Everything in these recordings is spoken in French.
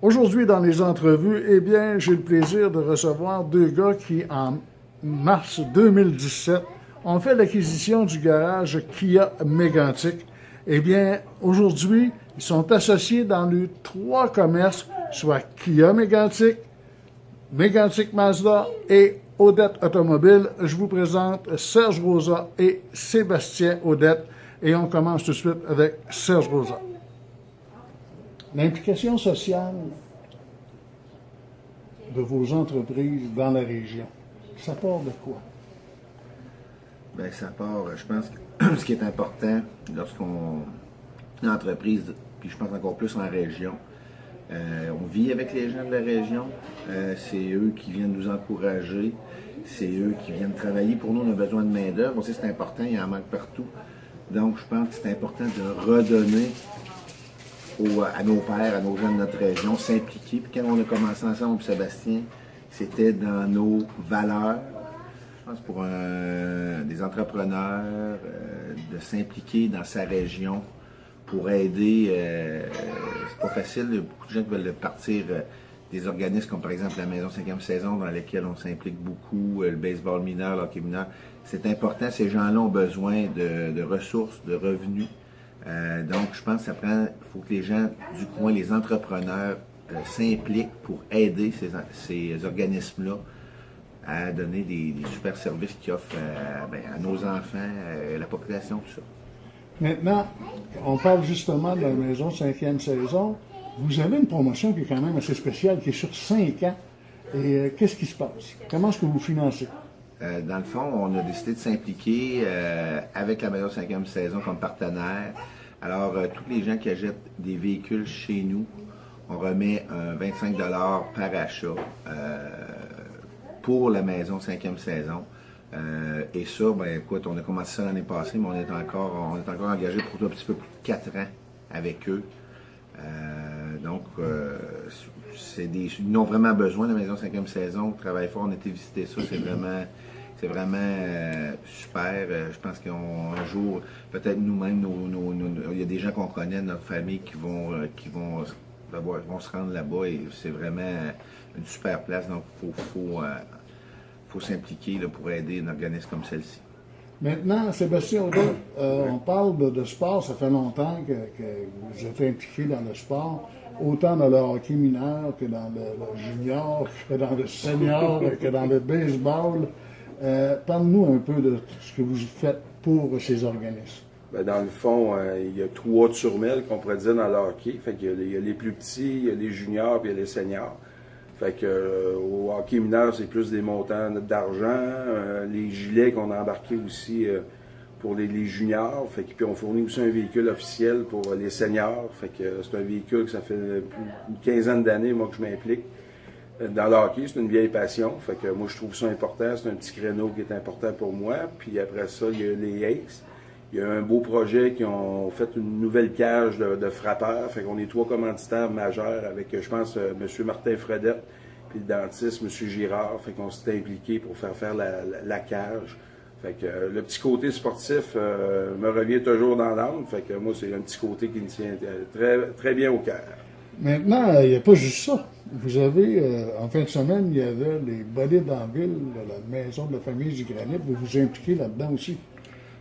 Aujourd'hui, dans les entrevues, eh bien, j'ai le plaisir de recevoir deux gars qui, en mars 2017, ont fait l'acquisition du garage Kia Mégantic. Eh bien, aujourd'hui, ils sont associés dans les trois commerces, soit Kia Mégantic, Mégantic Mazda et Odette Automobile. Je vous présente Serge Rosa et Sébastien Odette. Et on commence tout de suite avec Serge Rosa. L'implication sociale de vos entreprises dans la région, ça part de quoi? Bien, ça part, je pense que ce qui est important lorsqu'on est une entreprise, puis je pense encore plus en région, on vit avec les gens de la région, c'est eux qui viennent nous encourager, c'est eux qui viennent travailler. Pour nous, on a besoin de main-d'œuvre, on sait que c'est important, il y en manque partout. Donc, je pense que c'est important de redonner à nos pères, à nos gens de notre région, s'impliquer. Puis quand on a commencé ensemble, Sébastien, c'était dans nos valeurs. Je pense pour des entrepreneurs, de s'impliquer dans sa région pour aider. C'est pas facile, il y a beaucoup de gens qui veulent partir des organismes comme par exemple la Maison 5e saison dans lesquels on s'implique beaucoup, le baseball mineur, le hockey mineur. C'est important, ces gens-là ont besoin de ressources, de revenus. Donc, je pense que il faut que les gens du coin, les entrepreneurs, s'impliquent pour aider ces organismes-là à donner des super services qu'ils offrent à nos enfants, à la population, tout ça. Maintenant, on parle justement de la Maison 5e saison. Vous avez une promotion qui est quand même assez spéciale, qui est sur 5 ans. Et qu'est-ce qui se passe? Comment est-ce que vous financez? Dans le fond, on a décidé de s'impliquer avec la Maison 5e saison comme partenaire. Alors, tous les gens qui achètent des véhicules chez nous, on remet 25 $ par achat pour la Maison 5e saison. Et ça, ben écoute, on a commencé ça l'année passée, mais on est encore engagé pour un petit peu plus de 4 ans avec eux. Donc, ils en ont vraiment besoin, la Maison 5e saison. On travaille fort, on a été visiter ça, c'est vraiment super. Je pense qu'un jour, peut-être nous-mêmes, il y a des gens qu'on connaît, notre famille, qui vont se rendre là-bas et c'est vraiment une super place. Donc, il faut s'impliquer là, pour aider un organisme comme celle-ci. Maintenant, Sébastien Odette, on parle de sport, ça fait longtemps que vous êtes impliqué dans le sport, autant dans le hockey mineur que dans le junior, que dans le senior, que dans le baseball. Parle-nous un peu de ce que vous faites pour ces organismes. Bien, dans le fond, il y a 3 turmelles qu'on pourrait dire dans le hockey. Fait qu'il y a les plus petits, il y a les juniors puis il y a les seniors. Fait que au hockey mineur, c'est plus des montants d'argent. Les gilets qu'on a embarqués aussi pour les juniors. Fait que puis on fournit aussi un véhicule officiel pour les seniors. Fait que c'est un véhicule que ça fait une quinzaine d'années, moi, que je m'implique. Dans le hockey, c'est une vieille passion. Fait que moi, je trouve ça important. C'est un petit créneau qui est important pour moi. Puis après ça, il y a les Aces. Il y a un beau projet qui ont fait une nouvelle cage de frappeurs. Fait qu'on est 3 commanditaires majeurs avec, je pense, M. Martin Fredette, puis le dentiste, M. Girard. Fait qu'on s'est impliqué pour faire la cage. Fait que le petit côté sportif me revient toujours dans l'âme. Fait que moi, c'est un petit côté qui me tient très, très bien au cœur. Maintenant, il n'y a pas juste ça. Vous avez, en fin de semaine, il y avait les bolides en ville de la Maison de la Famille du Granit. Vous vous impliquez là-dedans aussi?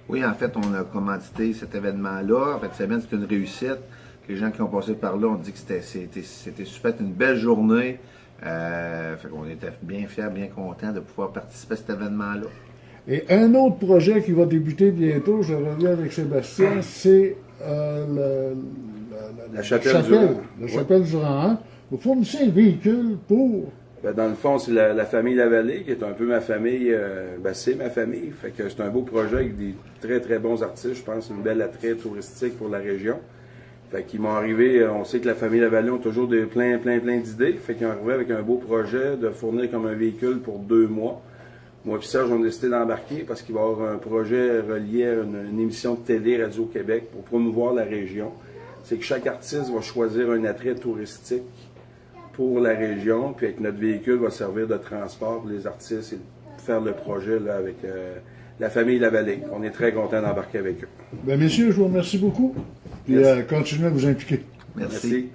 Oui, en fait, on a commandité cet événement-là. En fait, cette semaine, c'était une réussite. Les gens qui ont passé par là ont dit que c'était super, une belle journée. Fait qu'on était bien fiers, bien contents de pouvoir participer à cet événement-là. Et un autre projet qui va débuter bientôt, je reviens avec Sébastien, c'est la Chapelle-Durand. La Chapelle-Durand 1. Vous fournissez un véhicule pour... Ben, dans le fond, c'est la famille Lavallée, qui est un peu ma famille. C'est ma famille. Fait que c'est un beau projet avec des très, très bons artistes. Je pense une belle attrait touristique pour la région. Fait qu'ils m'ont arrivé, on sait que la famille Lavallée ont toujours plein d'idées. Fait qu'ils ont arrivé avec un beau projet de fournir comme un véhicule pour 2 mois. Moi et Serge, on a décidé d'embarquer parce qu'il va y avoir un projet relié à une émission de télé Radio-Québec pour promouvoir la région. C'est que chaque artiste va choisir un attrait touristique pour la région, puis avec notre véhicule va servir de transport pour les artistes et faire le projet là, avec la famille Lavallée. On est très contents d'embarquer avec eux. Bien, messieurs, je vous remercie beaucoup. Puis continuez à vous impliquer. Merci.